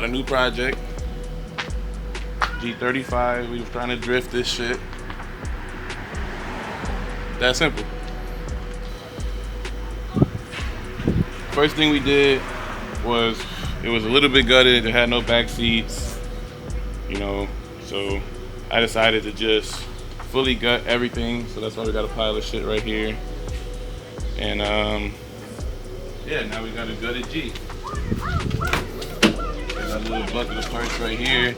Got a new project. G35. We was trying to drift this shit. That simple. First thing we did was, it was a little bit gutted. It had no back seats, you know, so I decided to just fully gut everything. So that's why we got a pile of shit right here. And yeah, now we got a gutted G. Got a little bucket of parts right here.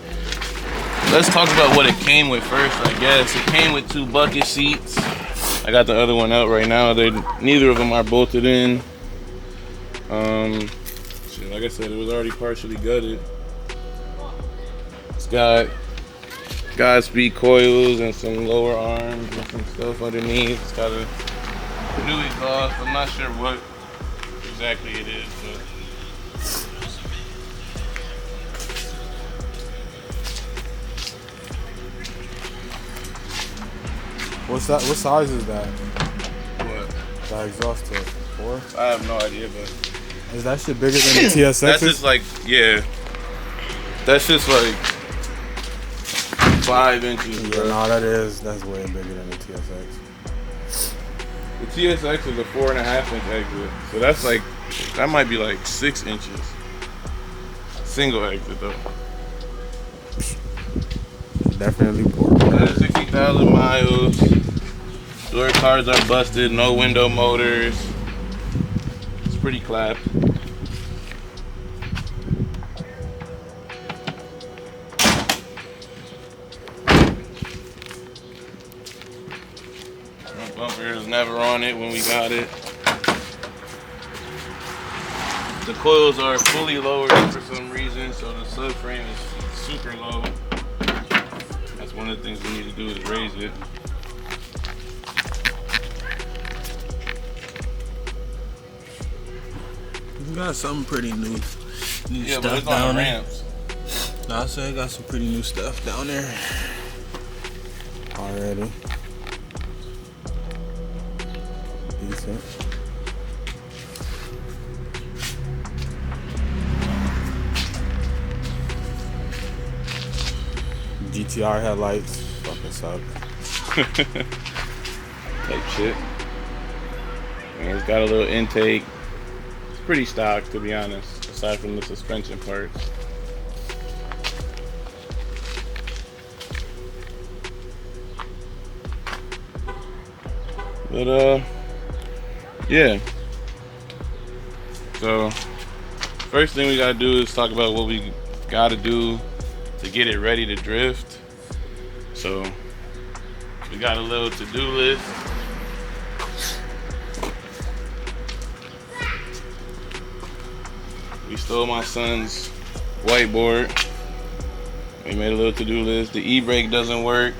Let's talk about what it came with first, I guess. It came with 2 bucket seats. I got the other one out right now. Neither of them are bolted in. Shit, like I said, it was already partially gutted. It's got Godspeed coils and some lower arms and some stuff underneath. It's got a new exhaust. I'm not sure what exactly it is, but what size is that? What? That exhaust tip? 4? I have no idea, but is that shit bigger than the TSX? That's just like, yeah. That's just like 5 inches. Yeah, bro. no, that's way bigger than the TSX. The TSX is a 4.5 inch exit, so that's like, that might be like 6 inches. Single exit though. Definitely poor. 60,000 miles. Door cards are busted. No window motors. It's pretty clapped. Front bumper is never on it when we got it. The coils are fully lowered for some reason, so the subframe is super low. That's one of the things we need to do is raise it. You got something pretty new Yeah, stuff but it's down on the there. ramps. No, I say I got some pretty new stuff down there. Already. Decent. GTR headlights fucking suck. Type shit. And it's got a little intake. It's pretty stock, to be honest, aside from the suspension parts. But yeah. So first thing we gotta do is talk about what we gotta do to get it ready to drift. So we got a little to-do list. We stole my son's whiteboard. We made a little to-do list. The e-brake doesn't work.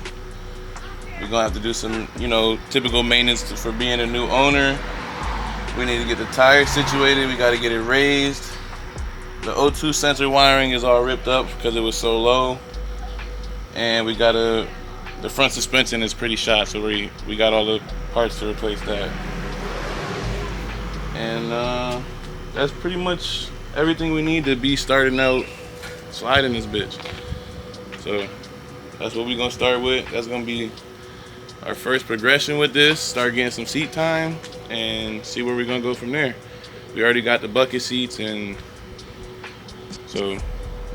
We're gonna have to do some, you know, typical maintenance for being a new owner. We need to get the tires situated. We gotta get it raised. The O2 sensor wiring is all ripped up because it was so low. And we gotta, the front suspension is pretty shot, so we got all the parts to replace that. And that's pretty much everything we need to be starting out sliding this bitch. So that's what we're gonna start with. That's gonna be our first progression with this. Start getting some seat time and see where we're gonna go from there. We already got the bucket seats, and so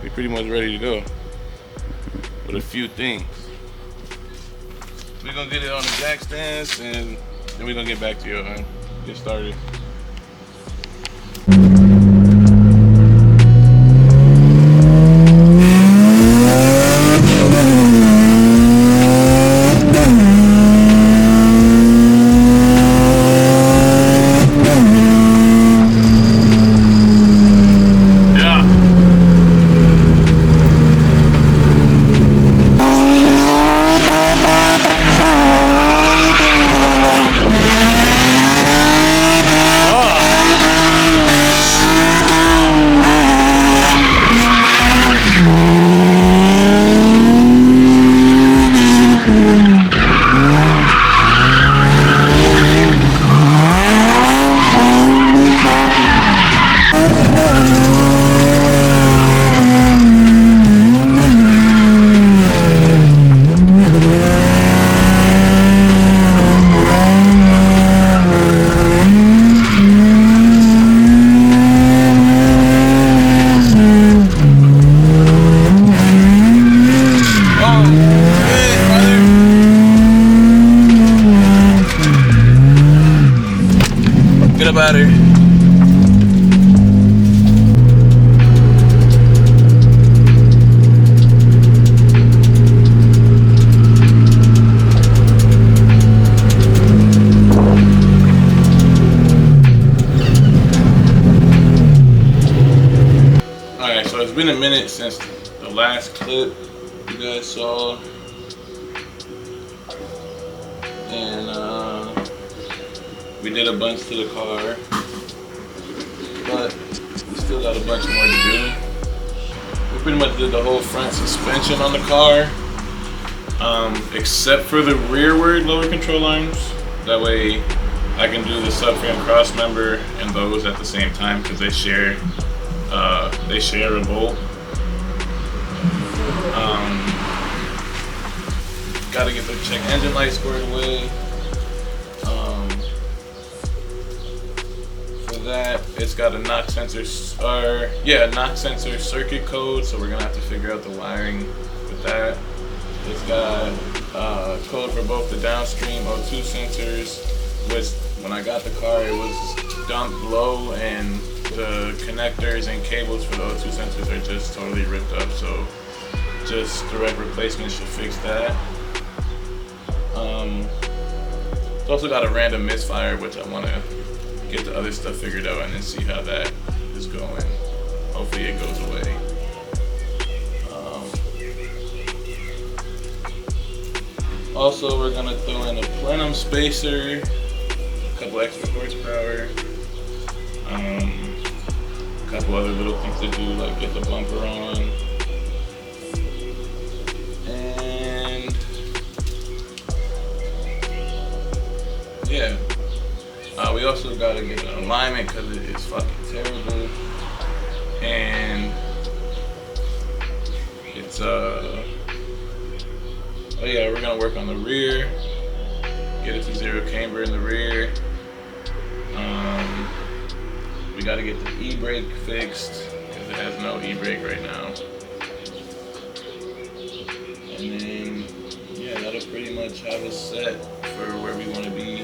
we're pretty much ready to go with a few things. We're gonna get it on the jack stands, and then we're gonna get back to you and get started. So it's been a minute since the last clip you guys saw, and we did a bunch to the car, but we still got a bunch more to do. We pretty much did the whole front suspension on the car, except for the rearward lower control arms. That way I can do the subframe cross member and those at the same time because they share a bolt. Gotta get the check engine light squared away. For that, it's got a knock sensor, knock sensor circuit code, so we're gonna have to figure out the wiring with that. It's got code for both the downstream O2 sensors, which when I got the car it was dumped low, and the connectors and cables for the O2 sensors are just totally ripped up, so just direct replacement should fix that. It's also got a random misfire, which I want to get the other stuff figured out and then see how that is going. Hopefully it goes away. Also, we're gonna throw in a plenum spacer, a couple extra horsepower, a couple other little things to do, like get the bumper on, and yeah. We also gotta get an alignment because it is fucking terrible, and it's oh yeah, we're gonna work on the rear, get it to zero camber in the rear. We gotta get the e-brake fixed because it has no e-brake right now. And then, yeah, that'll pretty much have us set for where we want to be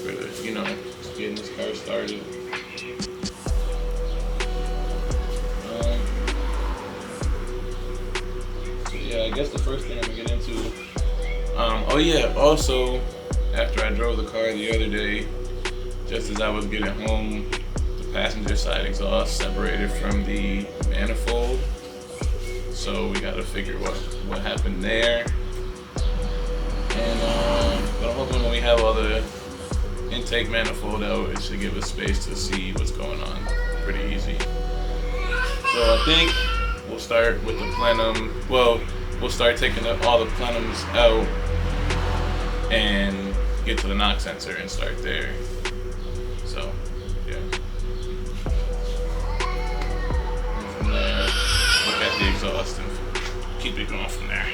for the, getting this car started. I guess the first thing I'm gonna get into, oh yeah, also, after I drove the car the other day, just as I was getting home, the passenger side exhaust separated from the manifold, so we gotta figure what happened there. And but I'm hoping when we have all the intake manifold out, it should give us space to see what's going on pretty easy. So I think we'll start with the plenum. Well, we'll start taking all the plenums out and get to the knock sensor and start there. So, yeah. And from there, look at the exhaust and keep it going from there.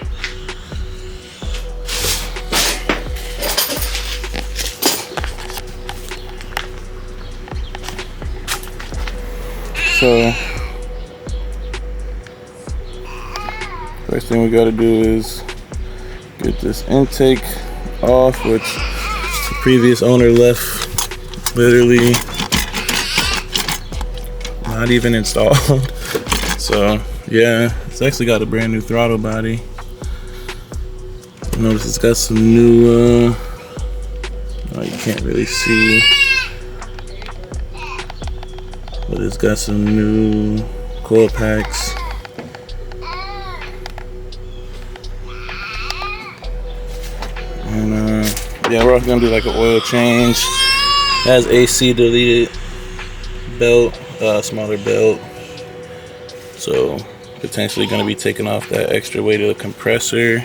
So, first thing we gotta do is get this intake off, which the previous owner left literally not even installed. So yeah, it's actually got a brand new throttle body. Notice it's got some new, oh, you can't really see, but it's got some new coil packs. And yeah, we're also gonna do like an oil change. It has AC deleted belt, smaller belt. So potentially gonna be taking off that extra weight of the compressor.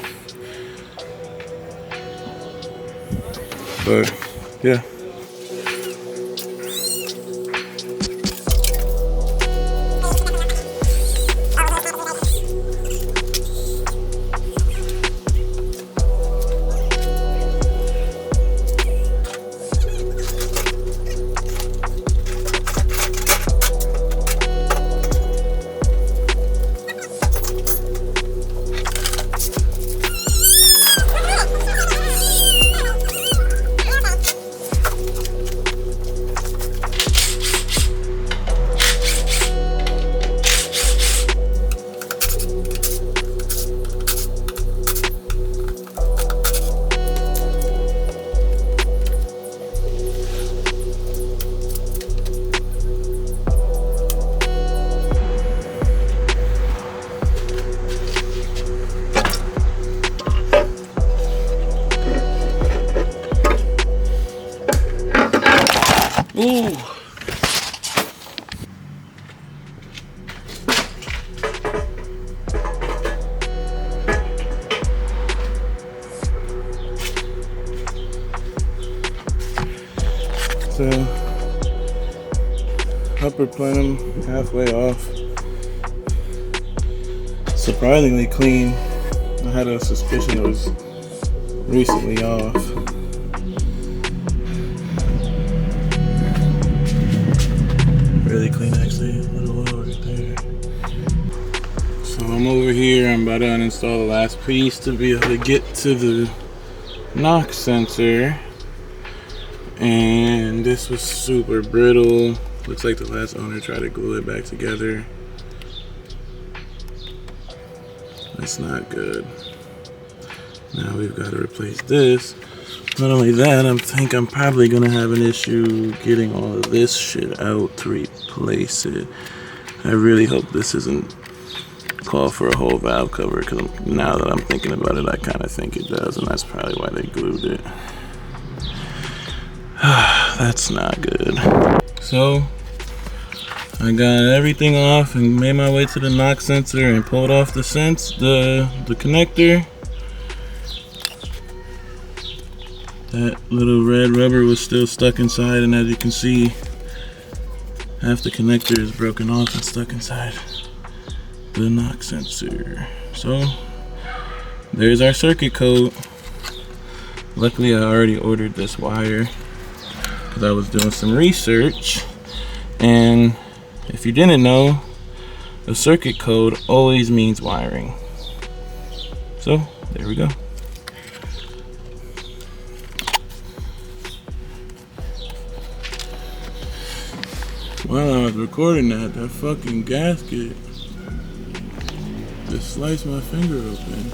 But yeah. bumper plenum halfway off. Surprisingly clean. I had a suspicion it was recently off. Really clean actually, a little oil right there. So I'm over here, I'm about to uninstall the last piece to be able to get to the knock sensor. And this was super brittle. Looks like the last owner tried to glue it back together. That's not good. Now we've got to replace this. Not only that, I think I'm probably gonna have an issue getting all of this shit out to replace it. I really hope this isn't call for a whole valve cover, because now that I'm thinking about it, I kind of think it does, and that's probably why they glued it. That's not good. So I got everything off and made my way to the knock sensor and pulled off the connector. That little red rubber was still stuck inside, and as you can see, half the connector is broken off and stuck inside the knock sensor. So there's our circuit code. Luckily I already ordered this wire because I was doing some research, and if you didn't know, a circuit code always means wiring. So there we go. While I was recording that fucking gasket just sliced my finger open.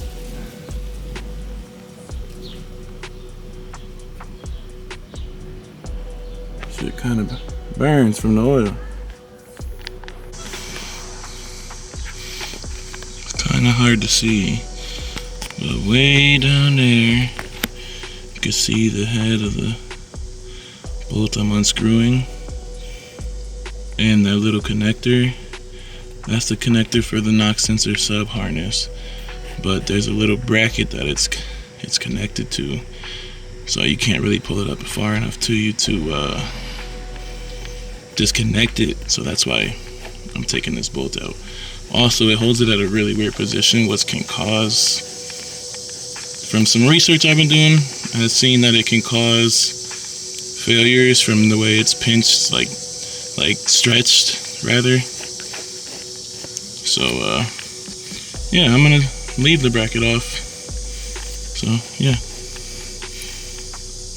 Shit kind of burns from the oil. It's kind of hard to see, but way down there you can see the head of the bolt I'm unscrewing. And that little connector, that's the connector for the knock sensor sub harness. But there's a little bracket that it's connected to, so you can't really pull it up far enough to you to disconnect it. So that's why I'm taking this bolt out. Also, it holds it at a really weird position, which can cause, from some research I've been doing, I've seen that it can cause failures from the way it's pinched, like stretched rather. So yeah, I'm gonna leave the bracket off. So yeah,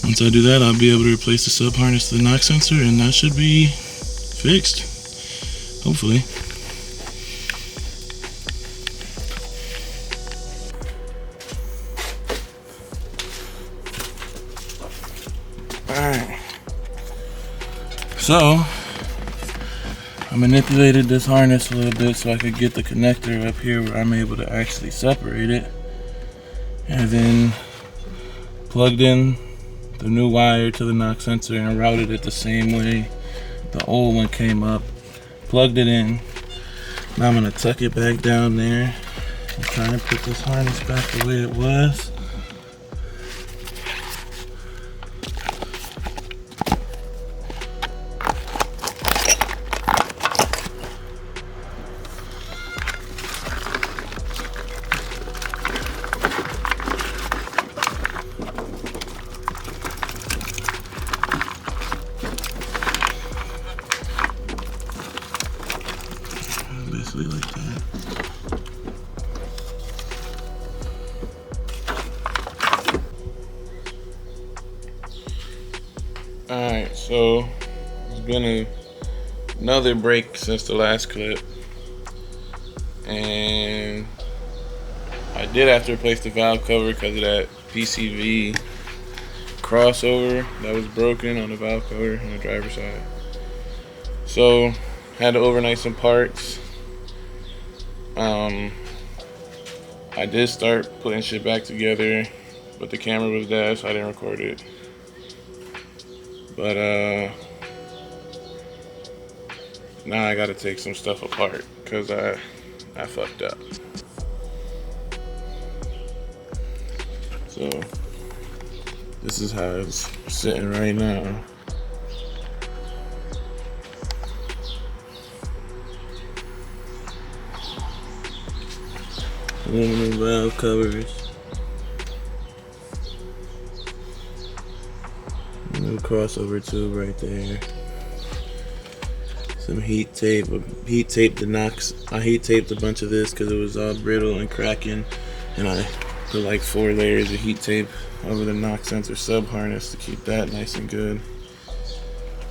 once I do that, I'll be able to replace the sub harness to the knock sensor, and that should be fixed, hopefully. Alright, so I manipulated this harness a little bit so I could get the connector up here where I'm able to actually separate it, and then plugged in the new wire to the knock sensor and routed it the same way the old one came up. Plugged it in. Now I'm gonna tuck it back down there and try and put this harness back the way it was. Basically like that. Alright, so it's been another break since the last clip, and I did have to replace the valve cover because of that PCV crossover that was broken on the valve cover on the driver's side. So had to overnight some parts. I did start putting shit back together, but the camera was dead, so I didn't record it. But now I gotta take some stuff apart because I fucked up. So this is how it's sitting right now. Aluminum valve covers. A little crossover tube right there. Some heat tape. Heat taped the knocks. I heat taped a bunch of this because it was all brittle and cracking, and I put like 4 layers of heat tape over the knock sensor sub harness to keep that nice and good.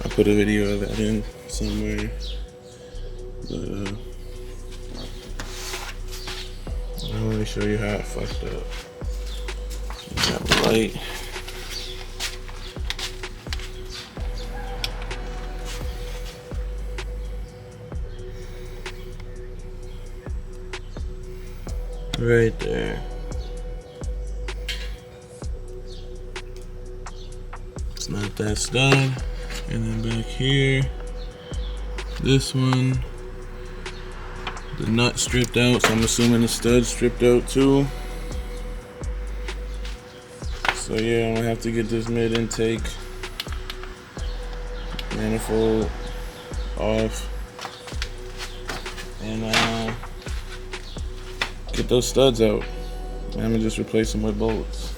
I put a video of that in somewhere, but I want to show you how it fucked up. Got the light. Right there. It's not that stud. And then back here, this one, the nut stripped out, so I'm assuming the stud stripped out too. So yeah, I'm gonna have to get this mid intake manifold off and get those studs out. And I'm gonna just replace them with bolts.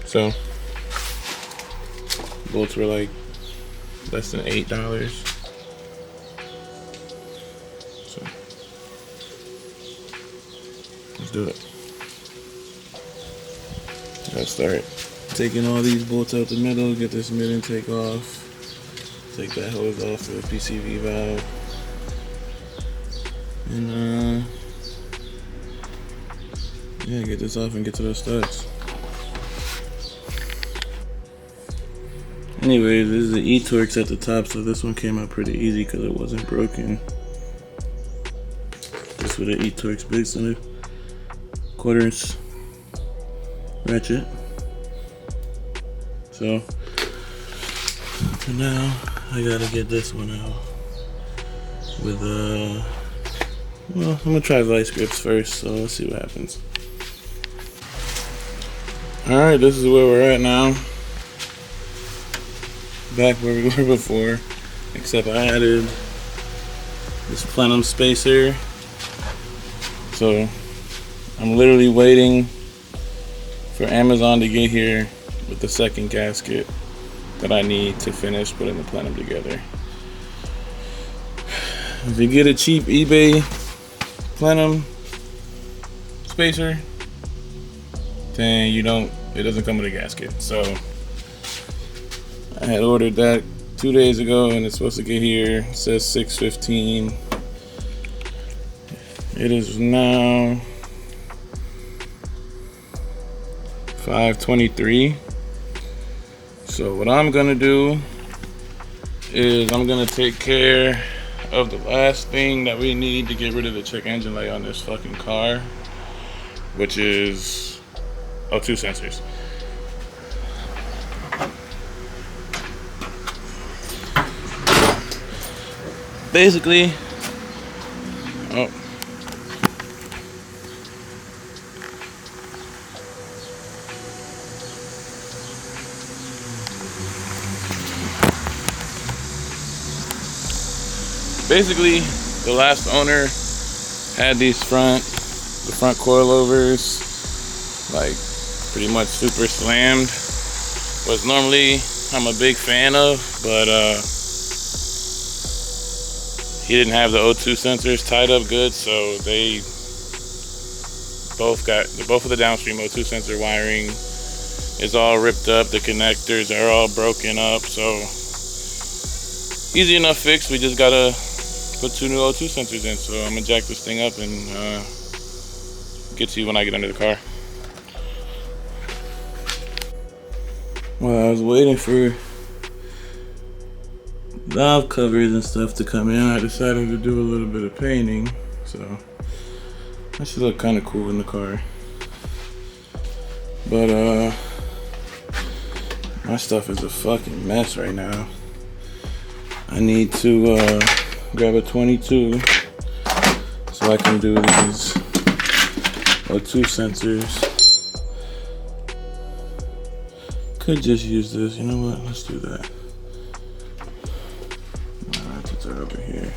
So bolts were like less than $8. So let's do it. Gotta start taking all these bolts out the middle, get this mid intake off, take that hose off to the PCV valve, and yeah, get this off and get to those studs. Anyways, this is the E-Torx at the top, so this one came out pretty easy because it wasn't broken. Just with an E-Torx big center 1/4" ratchet. So for now, I gotta get this one out with well, I'm gonna try vice grips first, so let's see what happens. Alright, this is where we're at now. Back where we were before, except I added this plenum spacer. So I'm literally waiting for Amazon to get here with the second gasket that I need to finish putting the plenum together. If you get a cheap eBay plenum spacer, then it doesn't come with a gasket. So I had ordered that 2 days ago and it's supposed to get here. It says 6:15. It is now 5:23. So what I'm gonna do is I'm gonna take care of the last thing that we need to get rid of the check engine light on this fucking car, which is O2 sensors. Basically, basically, the last owner had these front coilovers like pretty much super slammed, which normally I'm a big fan of, but he didn't have the O2 sensors tied up good, so they both of the downstream O2 sensor wiring is all ripped up. The connectors are all broken up, so easy enough fix. We just gotta put 2 new O2 sensors in. So I'm gonna jack this thing up and get to you when I get under the car. Well, I was waiting for valve covers and stuff to come in. I decided to do a little bit of painting, so that should look kind of cool in the car. But my stuff is a fucking mess right now. I need to grab a 22 so I can do these O2 sensors. Could just use this, you know what, let's do that. filter over here.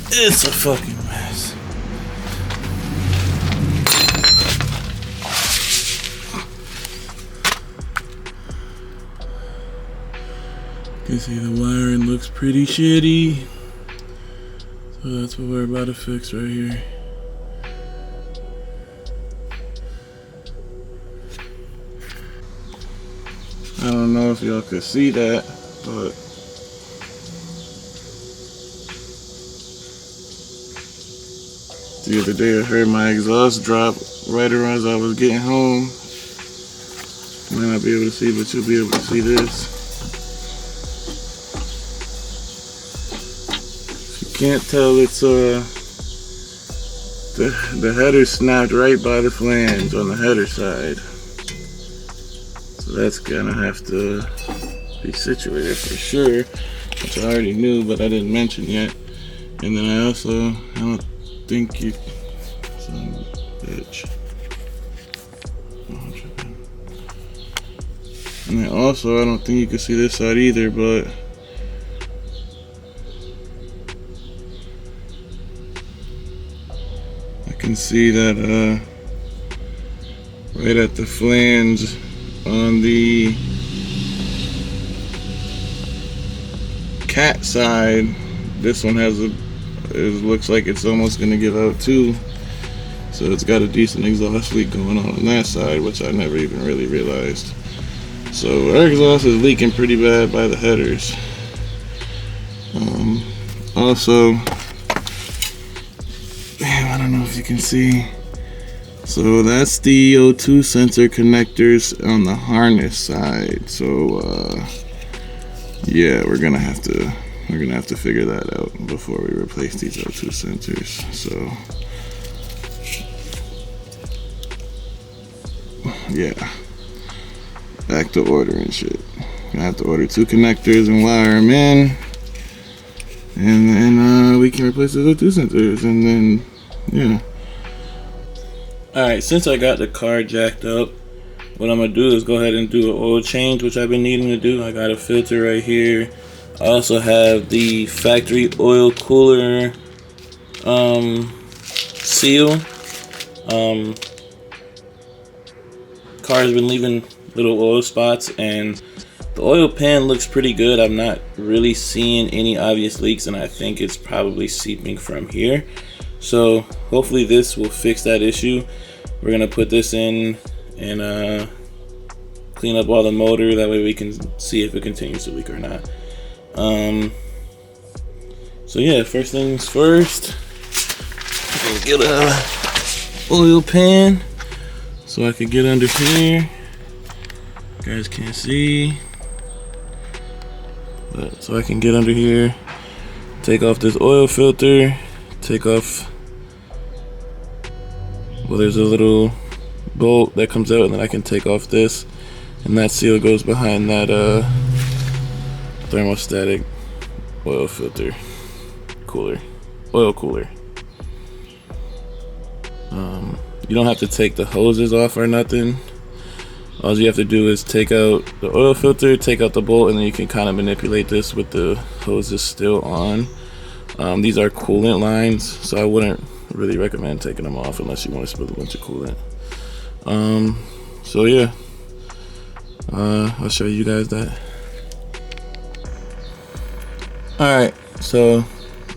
It's a fucking mess. You see the wiring looks pretty shitty. So that's what we're about to fix right here. I don't know if y'all could see that, but the other day I heard my exhaust drop right around as I was getting home. You might not be able to see, but you'll be able to see this. If you can't tell, it's the header snapped right by the flange on the header side. So that's gonna have to be situated for sure, which I already knew, but I didn't mention yet. And then I don't think you, son of a bitch. Oh, I'm tripping. And then also, I don't think you can see this side either, but I can see that right at the flange on the cat side, this one has it looks like it's almost gonna give out too. So it's got a decent exhaust leak going on that side, which I never even really realized. So our exhaust is leaking pretty bad by the headers. Also, damn, I don't know if you can see. So that's the O2 sensor connectors on the harness side. So yeah, we're gonna have to figure that out before we replace these O2 sensors. So yeah, back to ordering shit. Gonna have to order 2 connectors and wire them in, and then we can replace those O2 sensors, and then yeah. Alright, since I got the car jacked up, what I'm gonna do is go ahead and do an oil change, which I've been needing to do. I got a filter right here. I also have the factory oil cooler seal. Car's been leaving little oil spots, and the oil pan looks pretty good. I'm not really seeing any obvious leaks, and I think it's probably seeping from here. So hopefully this will fix that issue. We're gonna put this in and clean up all the motor. That way we can see if it continues to leak or not. So yeah, first things first, get a oil pan so I can get under here. You guys can't see, but so I can get under here, take off this oil filter, take off, well, there's a little bolt that comes out, and then I can take off this, and that seal goes behind that thermostatic oil filter oil cooler. You don't have to take the hoses off or nothing. All you have to do is take out the oil filter, take out the bolt, and then you can kind of manipulate this with the hoses still on. These are coolant lines, so I wouldn't really recommend taking them off unless you want to spill a bunch of coolant. So yeah, I'll show you guys that. Alright, so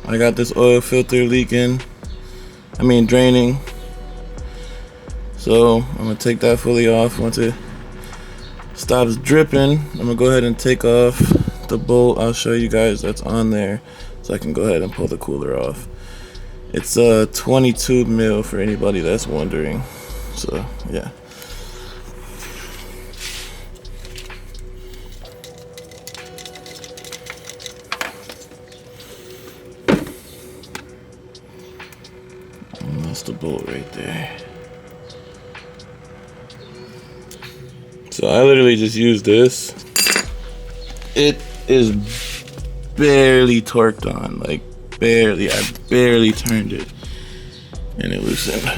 I got this oil filter draining. So I'm gonna take that fully off. Once it stops dripping, I'm gonna go ahead and take off the bolt. I'll show you guys that's on there, so I can go ahead and pull the cooler off. It's 22 mil for anybody that's wondering. So yeah. And that's the bolt right there. So I literally just use this. It is barely torqued on, like barely. I barely turned it, and it loosened.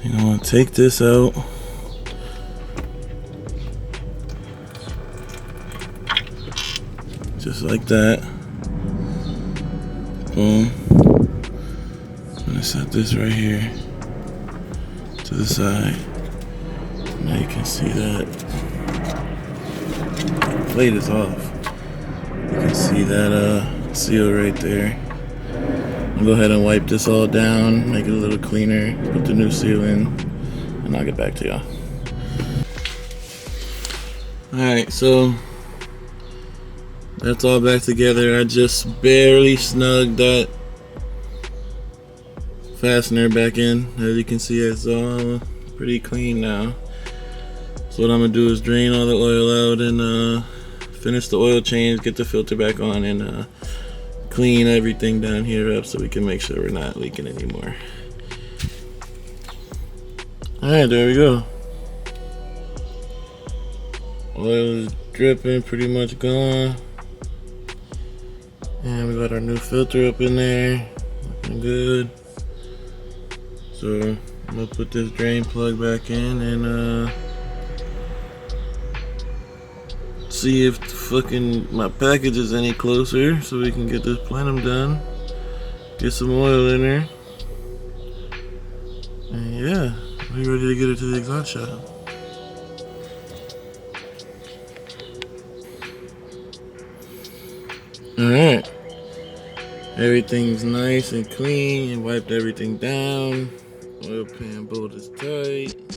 You're gonna take this out. Just like that. Boom. I'm gonna set this right here to the side. Now you can see that the plate is off. You can see that seal right there. I'll go ahead and wipe this all down, make it a little cleaner, put the new seal in, and I'll get back to y'all. Alright, so that's all back together. I just barely snugged that fastener back in. As you can see, it's all pretty clean now. So what I'm gonna do is drain all the oil out and finish the oil change, get the filter back on, and clean everything down here up so we can make sure we're not leaking anymore. Alright, there we go. Oil is dripping, pretty much gone. And we got our new filter up in there, looking good. So I'm gonna put this drain plug back in and see if my package is any closer so we can get this plenum done. Get some oil in there. And yeah, we're ready to get it to the exhaust shop. Alright. Everything's nice and clean and wiped everything down. Oil pan bolt is tight.